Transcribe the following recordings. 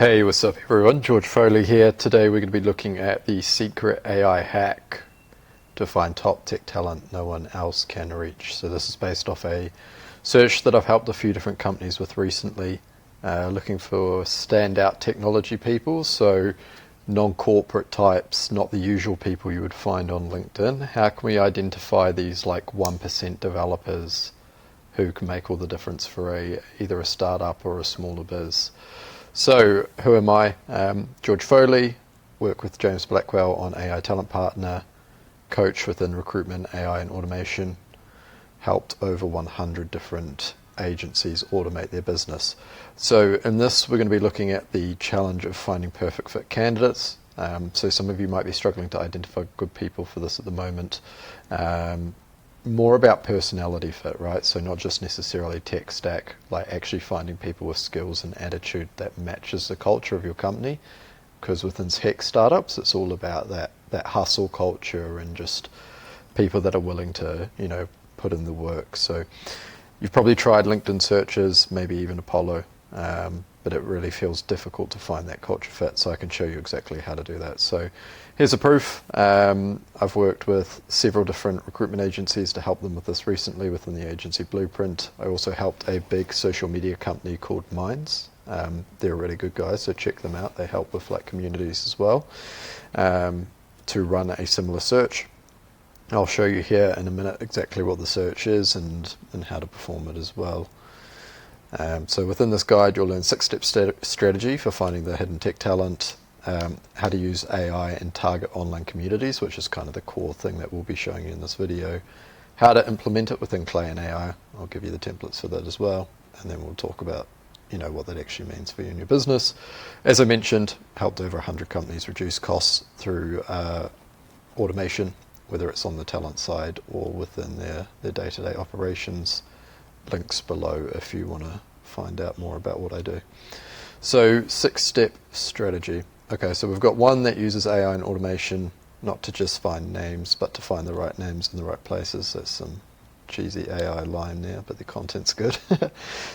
Hey, what's up everyone? George Foley here. Today we're going to be looking at the secret AI hack to find top tech talent no one else can reach. So this is based off a search that I've helped a few different companies with recently, looking for standout technology people, so non-corporate types, not the usual people you would find on LinkedIn. How can we identify these like 1% developers who can make all the difference for either a startup or a smaller biz? So, who am I? George Foley, work with James Blackwell on AI Talent Partner, coach within recruitment, AI and automation, helped over 100 different agencies automate their business. So in this, we're going to be looking at the challenge of finding perfect fit candidates. So some of you might be struggling to identify good people for this at the moment. More about personality fit, right? So not just necessarily tech stack, like actually finding people with skills and attitude that matches the culture of your company. Because within tech startups, it's all about that hustle culture and just people that are willing to, put in the work. So you've probably tried LinkedIn searches, maybe even Apollo, but it really feels difficult to find that culture fit. So I can show you exactly how to do that. So here's a proof. I've worked with several different recruitment agencies to help them with this recently within the agency Blueprint. I also helped a big social media company called Minds. They're really good guys, so check them out. They help with like communities as well, to run a similar search. I'll show you here in a minute exactly what the search is and how to perform it as well. So within this guide, you'll learn 6-step strategy for finding the hidden tech talent, how to use AI and target online communities, which is kind of the core thing that we'll be showing you in this video, how to implement it within Clay and AI. I'll give you the templates for that as well, and then we'll talk about what that actually means for you and your business. As I mentioned, helped over 100 companies reduce costs through automation, whether it's on the talent side or within their day-to-day operations. Links below if you want to find out more about what I do. So 6-step strategy. Okay, so we've got one that uses AI and automation, not to just find names, but to find the right names in the right places. There's some cheesy AI line there, but the content's good.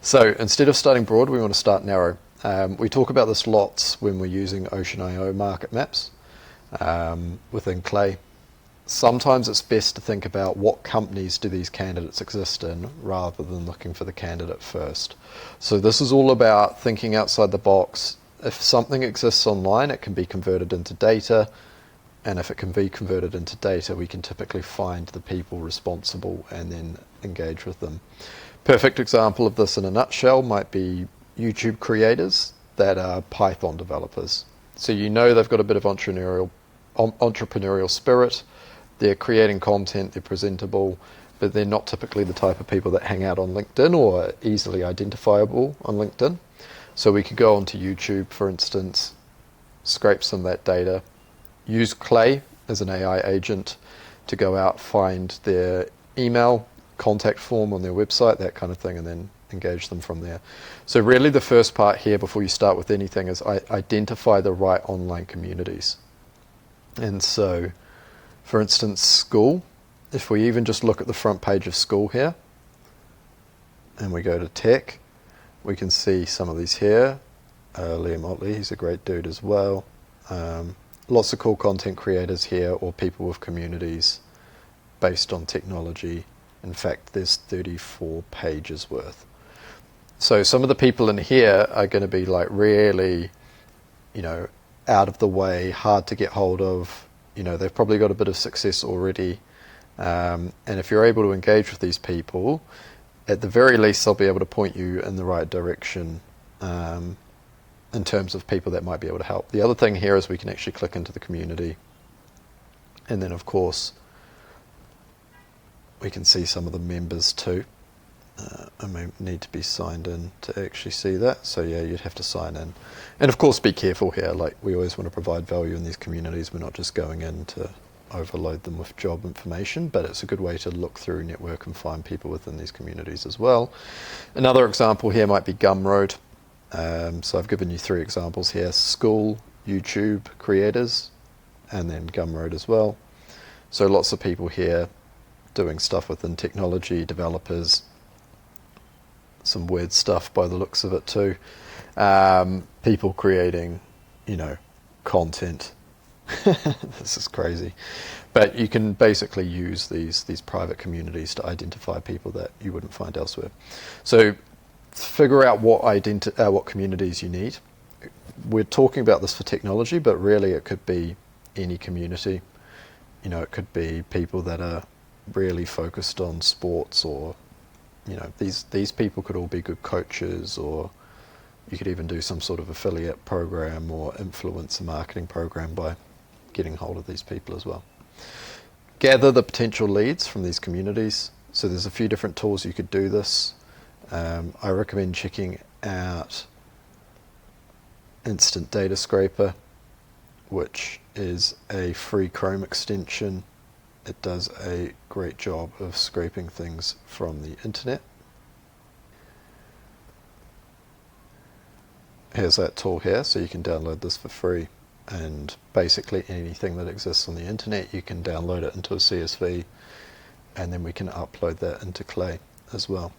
So instead of starting broad, we want to start narrow. We talk about this lots when we're using Ocean.io market maps within Clay. Sometimes it's best to think about what companies do these candidates exist in rather than looking for the candidate first. So this is all about thinking outside the box. If something exists online, it can be converted into data. And if it can be converted into data, we can typically find the people responsible and then engage with them. Perfect example of this in a nutshell might be YouTube creators that are Python developers. So they've got a bit of entrepreneurial spirit. They're creating content, they're presentable, but they're not typically the type of people that hang out on LinkedIn or easily identifiable on LinkedIn. So we could go onto YouTube, for instance, scrape some of that data, use Clay as an AI agent to go out, find their email, contact form on their website, that kind of thing, and then engage them from there. So really the first part here before you start with anything is identify the right online communities. And so, for instance, school, if we even just look at the front page of school here, and we go to tech, we can see some of these here. Liam Otley, he's a great dude as well. Lots of cool content creators here, or people with communities based on technology. In fact, there's 34 pages worth. So some of the people in here are going to be like really, out of the way, hard to get hold of. They've probably got a bit of success already. And if you're able to engage with these people, at the very least, they'll be able to point you in the right direction in terms of people that might be able to help. The other thing here is we can actually click into the community. And then, of course, we can see some of the members too. I may need to be signed in to actually see that. So yeah, you'd have to sign in. And of course, be careful here. Like, we always want to provide value in these communities. We're not just going in to overload them with job information, but it's a good way to look through network and find people within these communities as well. Another example here might be Gumroad. So I've given you 3 examples here: school, YouTube creators, and then Gumroad as well. So lots of people here doing stuff within technology, developers, some weird stuff by the looks of it too. People creating, content. This is crazy. But you can basically use these private communities to identify people that you wouldn't find elsewhere. So figure out what communities you need. We're talking about this for technology, but really it could be any community. It could be people that are really focused on sports, or these people could all be good coaches, or you could even do some sort of affiliate program or influencer marketing program by getting hold of these people as well. Gather the potential leads from these communities. So there's a few different tools you could do this. I recommend checking out Instant Data Scraper, which is a free Chrome extension. It does a great job of scraping things from the internet. Here's that tool here, so you can download this for free. And basically anything that exists on the internet, you can download it into a CSV, and then we can upload that into Clay as well.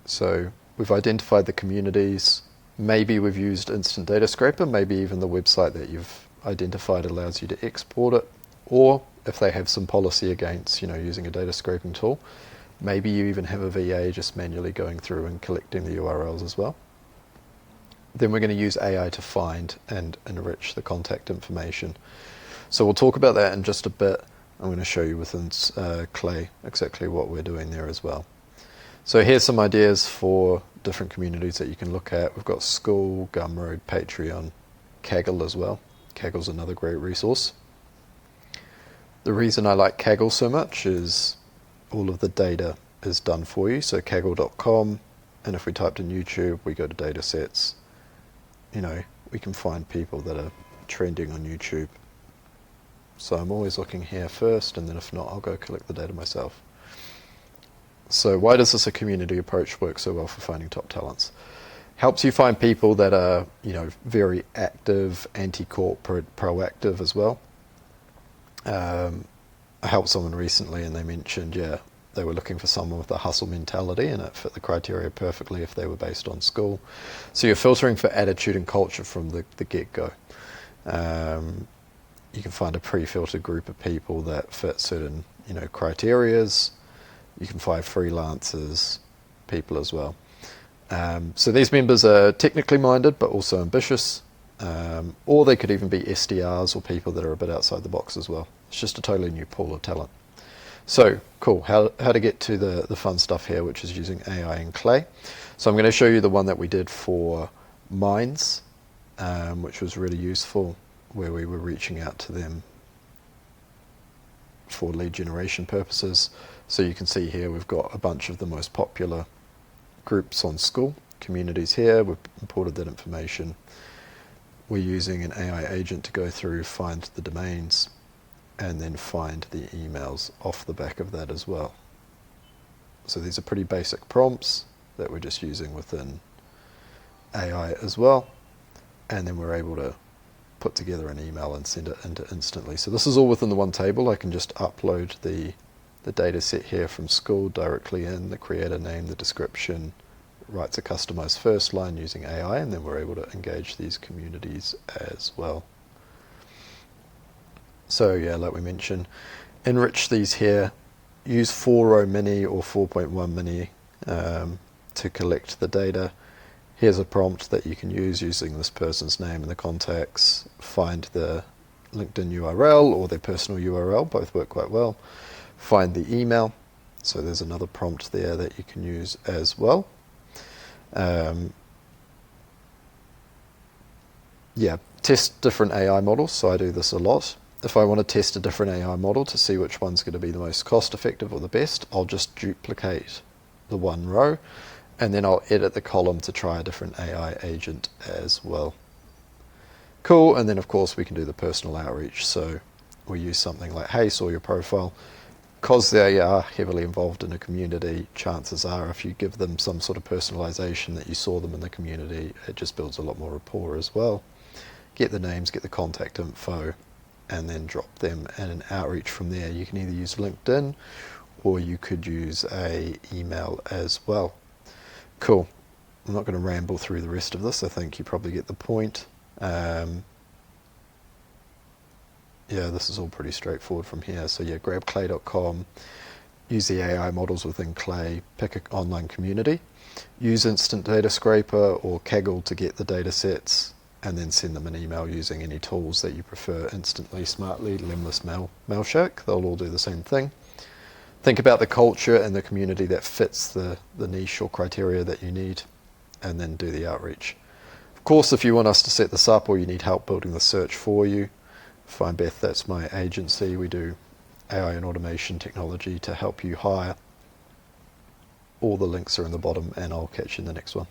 So we've identified the communities. Maybe we've used Instant Data Scraper, maybe even the website that you've identified allows you to export it. Or if they have some policy against, using a data scraping tool, maybe you even have a VA just manually going through and collecting the URLs as well. Then we're going to use AI to find and enrich the contact information. So we'll talk about that in just a bit. I'm going to show you within Clay exactly what we're doing there as well. So here's some ideas for different communities that you can look at. We've got School, Gumroad, Patreon, Kaggle as well. Kaggle's another great resource. The reason I like Kaggle so much is all of the data is done for you. So kaggle.com, and if we typed in YouTube, we go to data sets. We can find people that are trending on YouTube. So I'm always looking here first, and then if not, I'll go collect the data myself. So why does this community approach work so well for finding top talents? Helps you find people that are, very active, anti-corporate, proactive as well. I helped someone recently, and they mentioned, they were looking for someone with a hustle mentality, and it fit the criteria perfectly if they were based on school. So you're filtering for attitude and culture from the get-go. You can find a pre-filtered group of people that fit certain, criterias. You can find freelancers, people as well. So these members are technically minded, but also ambitious. Or they could even be SDRs or people that are a bit outside the box as well. It's just a totally new pool of talent. So, cool, how to get to the fun stuff here, which is using AI and Clay. So I'm going to show you the one that we did for Minds, which was really useful, where we were reaching out to them for lead generation purposes. So you can see here we've got a bunch of the most popular groups on School, communities here. We've imported that information. We're using an AI agent to go through, find the domains, and then find the emails off the back of that as well. So these are pretty basic prompts that we're just using within AI as well. And then we're able to put together an email and send it into instantly. So this is all within the one table. I can just upload the data set here from School directly in, the creator name, the description, writes a customized first line using AI, and then we're able to engage these communities as well. So like we mentioned, enrich these here, use 4-row mini or 4.1 mini to collect the data. Here's a prompt that you can use using this person's name and the contacts, find the LinkedIn URL or their personal URL, both work quite well. Find the email, so there's another prompt there that you can use as well. Test different AI models, so I do this a lot. If I want to test a different AI model to see which one's going to be the most cost effective or the best, I'll just duplicate the one row, and then I'll edit the column to try a different AI agent as well. Cool, and then of course we can do the personal outreach, so we use something like, hey, saw your profile. Because they are heavily involved in a community, chances are if you give them some sort of personalization that you saw them in the community, it just builds a lot more rapport as well. Get the names, get the contact info, and then drop them in an outreach from there. You can either use LinkedIn or you could use a email as well. Cool. I'm not going to ramble through the rest of this. I think you probably get the point. Yeah, this is all pretty straightforward from here. So yeah, grab clay.com, use the AI models within Clay, pick an online community, use Instant Data Scraper or Kaggle to get the data sets, and then send them an email using any tools that you prefer, Instantly, Smartly, Lemlist, Mailshake. They'll all do the same thing. Think about the culture and the community that fits the niche or criteria that you need, and then do the outreach. Of course, if you want us to set this up or you need help building the search for you, FindBeth, that's my agency. We do AI and automation technology to help you hire. All the links are in the bottom, and I'll catch you in the next one.